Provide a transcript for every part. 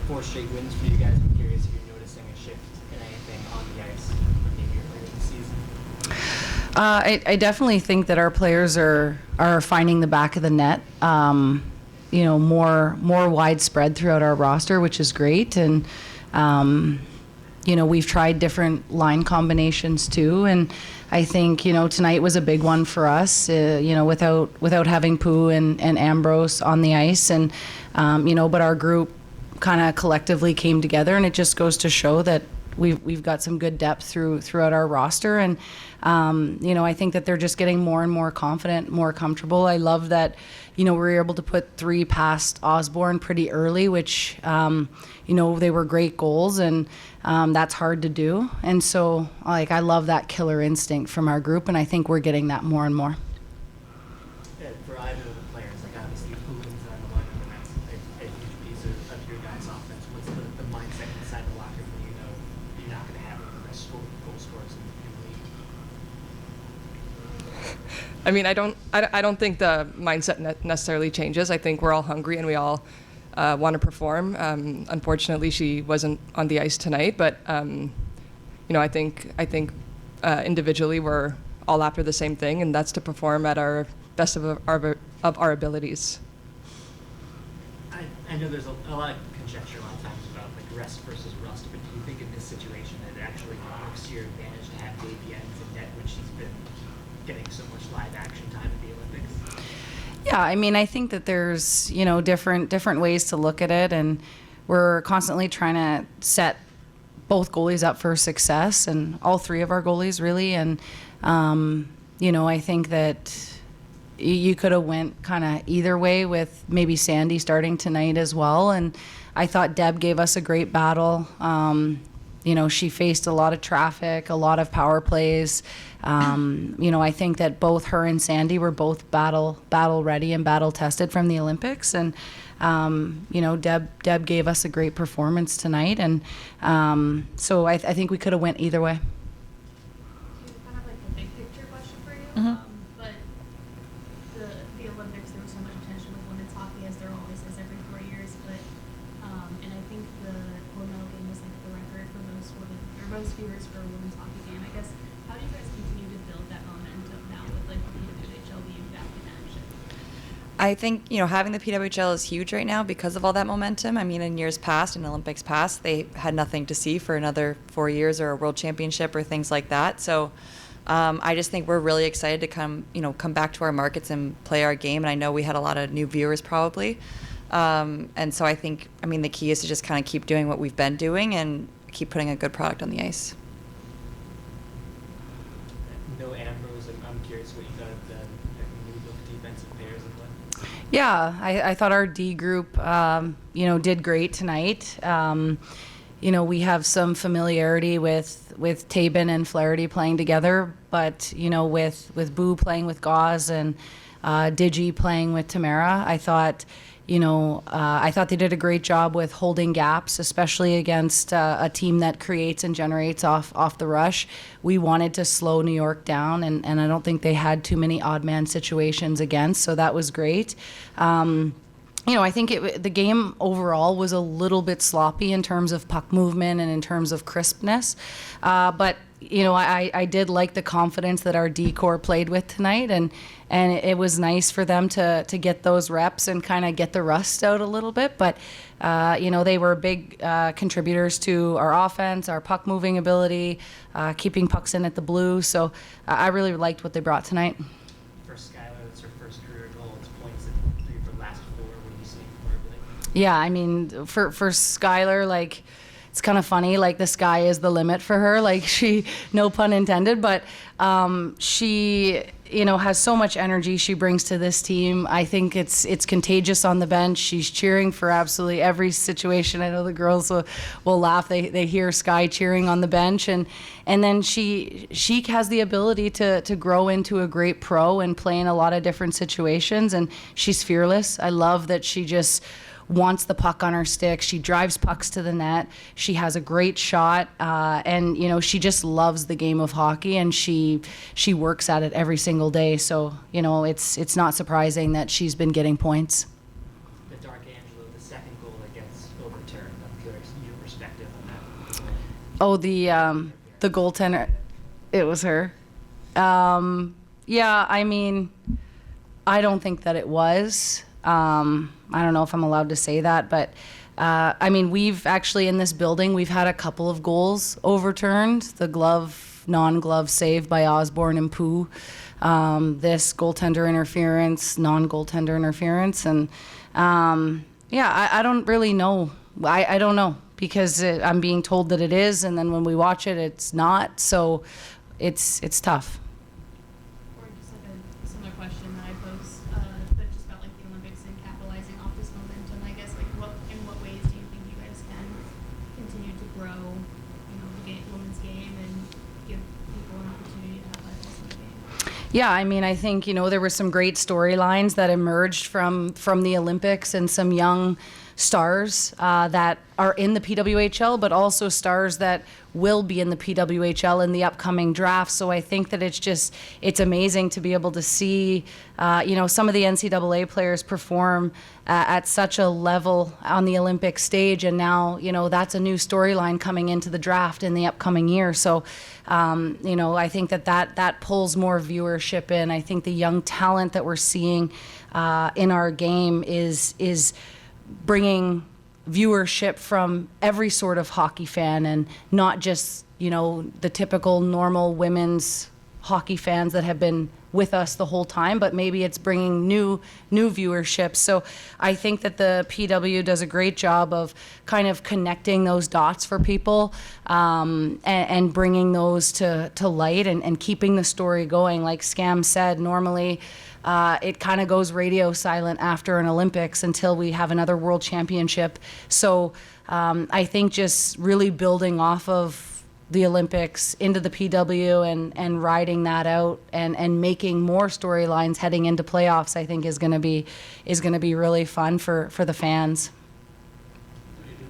4 straight wins for you guys. I'm curious if you're noticing a shift in anything on the ice maybe earlier this season. I definitely think that our players are finding the back of the net, more widespread throughout our roster, which is great. And, we've tried different line combinations too. And I think, tonight was a big one for us, without having Pooh and Ambrose on the ice. And, but our group kind of collectively came together, and it just goes to show that we've got some good depth throughout our roster. And, I think that they're just getting more and more confident, more comfortable. I love that, we were able to put 3 past Osborne pretty early, which, they were great goals, and that's hard to do. And so, I love that killer instinct from our group, and I think we're getting that more and more. Yeah, for either of the players, obviously Pooh inside the line, and that's a huge piece of your guys' offense. What's the mindset inside the locker when you know you're not going to have one of the best goal scorers in the league? I mean, I don't think the mindset necessarily changes. I think we're all hungry and we all want to perform. Unfortunately, she wasn't on the ice tonight, but I think individually we're all after the same thing, and that's to perform at our best of our abilities. I know there's a lot of conjecture a lot of times about rest versus rust, but do you think in this situation that it actually works to your advantage to have Davy Enns in net when she's been getting so much live action time at the Olympics? Yeah, I mean, I think that there's, different ways to look at it, and we're constantly trying to set both goalies up for success, and all 3 of our goalies really. And, I think that you could have went kind of either way with maybe Sandy starting tonight as well. And I thought Deb gave us a great battle. She faced a lot of traffic, a lot of power plays. I think that both her and Sandy were both battle ready and battle tested from the Olympics. And, Deb gave us a great performance tonight. And so I think we could have went either way. Kind of a big picture question for you. Mm-hmm. But the Olympics, there was so much attention with women's hockey, as there always is every 4 years. But and I think the gold medal game was the record for most viewers for a women's hockey game. I guess, how do you guys continue to build that momentum now with the PWHL being back in action? I think, having the PWHL is huge right now because of all that momentum. I mean, in years past, in Olympics past, they had nothing to see for another 4 years or a world championship or things like that. So I just think we're really excited to come back to our markets and play our game. And I know we had a lot of new viewers probably. And so I think, the key is to just kind of keep doing what we've been doing and keep putting a good product on the ice. No Ambrose, I'm curious what you thought of the new look defensive pairs and what. Yeah, I thought our D group, did great tonight. We have some familiarity with Tabin and Flaherty playing together, but, with Boo playing with Gauze and Digi playing with Tamara, I thought they did a great job with holding gaps, especially against a team that creates and generates off the rush. We wanted to slow New York down, and I don't think they had too many odd man situations against, so that was great. I think the game overall was a little bit sloppy in terms of puck movement and in terms of crispness, but I did like the confidence that our D-corps played with tonight, and it was nice for them to get those reps and kind of get the rust out a little bit. But, they were big contributors to our offense, our puck moving ability, keeping pucks in at the blue. So I really liked what they brought tonight. For Skyler, it's her first career goal. It's points in 3 of her last 4. What do you see for her, Blake? Yeah, I mean, for Skyler, it's kind of funny, the sky is the limit for her, she, no pun intended, but she, has so much energy she brings to this team. I think it's contagious on the bench. She's cheering for absolutely every situation. I know the girls will laugh. They hear Sky cheering on the bench, and then she has the ability to grow into a great pro and play in a lot of different situations, and she's fearless. I love that she just wants the puck on her stick. She drives pucks to the net. She has a great shot, and she just loves the game of hockey, and she works at it every single day. So it's not surprising that she's been getting points. The Dark Angelo, the second goal that gets overturned. I'm perspective on that? Oh, the goaltender, it was her. Yeah, I mean, I don't think that it was. I don't know if I'm allowed to say that, but I mean, we've actually in this building, we've had a couple of goals overturned. The non-glove save by Osborne and Pooh. This goaltender interference, non-goaltender interference. And yeah, I don't really know. I don't know because I'm being told that it is, and then when we watch it, it's not. So it's tough. Or just like a similar question that I pose, but just about like the Olympics and capitalizing off this momentum. I guess like in what ways do you think you guys can continue to grow, the women's game and give people an opportunity to have that in the game? Yeah, I mean, I think, there were some great storylines that emerged from the Olympics and some young stars that are in the PWHL, but also stars that will be in the PWHL in the upcoming draft. So I think that it's amazing to be able to see, some of the NCAA players perform at such a level on the Olympic stage. And now, that's a new storyline coming into the draft in the upcoming year. So, I think that pulls more viewership in. I think the young talent that we're seeing in our game is bringing viewership from every sort of hockey fan, and not just the typical normal women's hockey fans that have been with us the whole time, but maybe it's bringing new viewership. So I think that the PW does a great job of kind of connecting those dots for people, and bringing those to light and keeping the story going. Like Scam said, normally it kind of goes radio silent after an Olympics until we have another world championship. So I think just really building off of the Olympics into the PW and riding that out and making more storylines heading into playoffs, I think is going to be really fun for the fans.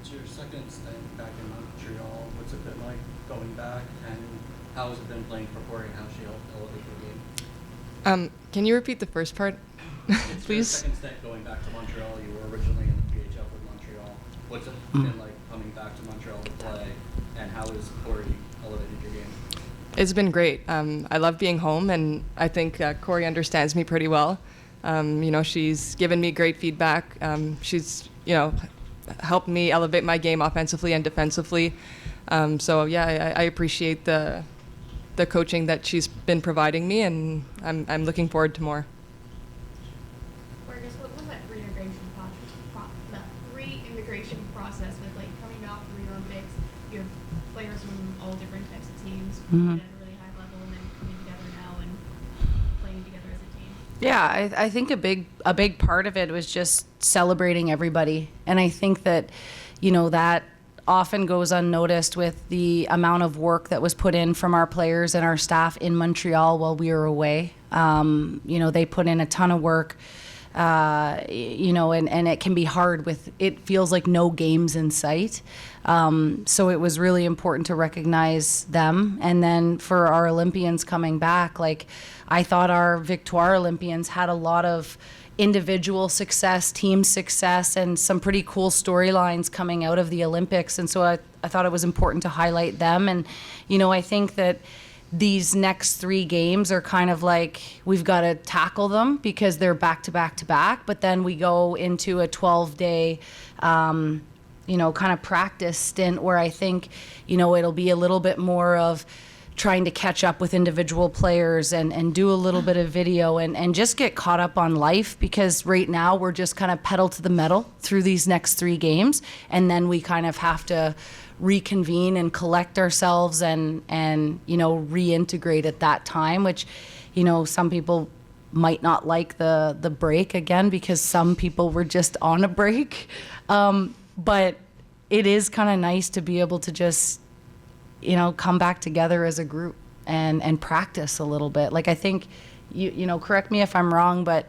It's your second stint back in Montreal. What's it been like going back, and how has it been playing for Kori, and how she helped elevate your game? Can you repeat the first part, It's please? your second stint going back to Montreal. You were originally in the PHL with Montreal. What's it been like coming back to Montreal to play, and how has Kori elevated your game? It's been great. I love being home, and I think Kori understands me pretty well. She's given me great feedback. She's, helped me elevate my game offensively and defensively. So yeah, I appreciate the coaching that she's been providing me, and I'm looking forward to more. Or I guess what was that reintegration process with like coming out from the Olympics? You have players from all different types of teams at a really high level, and then coming together now and playing together as a team. Yeah, I think a big part of it was just celebrating everybody, and I think that that often goes unnoticed with the amount of work that was put in from our players and our staff in Montreal while we were away. They put in a ton of work, and it can be hard it feels like no games in sight. So it was really important to recognize them. And then for our Olympians coming back, I thought our Victoire Olympians had a lot of individual success, team success, and some pretty cool storylines coming out of the Olympics. And so I thought it was important to highlight them. And, I think that these next 3 games are kind of like we've got to tackle them because they're back to back to back. But then we go into a 12-day, kind of practice stint where I think, it'll be a little bit more of trying to catch up with individual players and do a little bit of video and just get caught up on life, because right now we're just kind of pedal to the metal through these next 3 games, and then we kind of have to reconvene and collect ourselves and reintegrate at that time, which some people might not like the break again because some people were just on a break, but it is kind of nice to be able to just come back together as a group and practice a little bit. I think, correct me if I'm wrong, but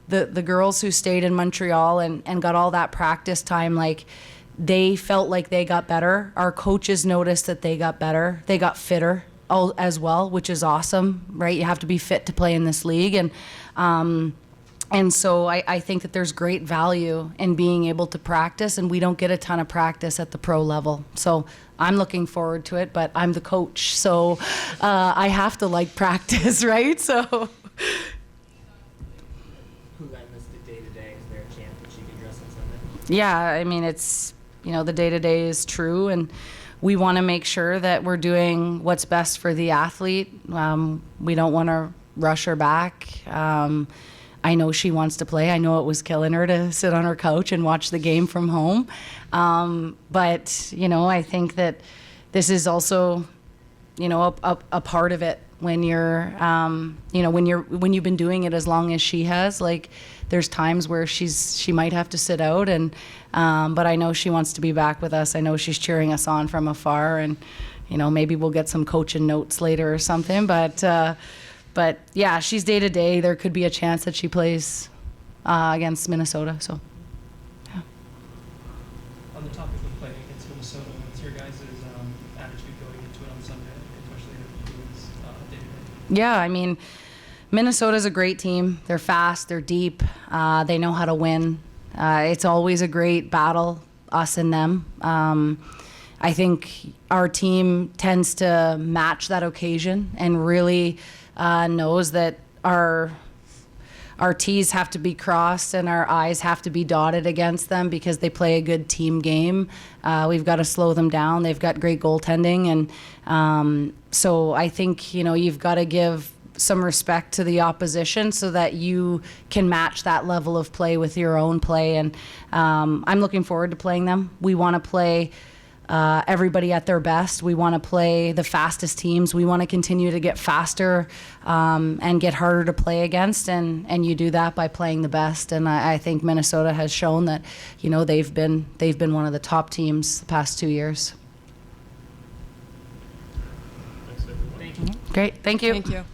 the girls who stayed in Montreal and got all that practice time, they felt like they got better. Our coaches noticed that they got better. They got fitter as well, which is awesome, right? You have to be fit to play in this league. And And so I think that there's great value in being able to practice, and we don't get a ton of practice at the pro level. So I'm looking forward to it, but I'm the coach, so I have to like practice, right? So. Who I missed the day-to-day, is there a chance that she can dress on Sunday? Yeah, I mean, it's, the day-to-day is true, and we want to make sure that we're doing what's best for the athlete. We don't want to rush her back. I know she wants to play. I know it was killing her to sit on her couch and watch the game from home. But, I think that this is also, a part of it when you're, when you've been doing it as long as she has. Like, there's times where she might have to sit out, and but I know she wants to be back with us. I know she's cheering us on from afar, and maybe we'll get some coaching notes later or something. But yeah, she's day to day. There could be a chance that she plays against Minnesota. So, yeah. On the topic of playing against Minnesota, what's your guys' attitude going into it on Sunday, especially if you lose day to day? Yeah, I mean, Minnesota's a great team. They're fast. They're deep. They know how to win. It's always a great battle, us and them. I think our team tends to match that occasion and really knows that our T's have to be crossed and our I's have to be dotted against them because they play a good team game. We've got to slow them down. They've got great goaltending, and so I think you've got to give some respect to the opposition so that you can match that level of play with your own play. And I'm looking forward to playing them. We want to play everybody at their best. We want to play the fastest teams. We want to continue to get faster and get harder to play against, and you do that by playing the best. And I think Minnesota has shown that they've been one of the top teams the past 2 years. Thank you. Great, thank you. Thank you.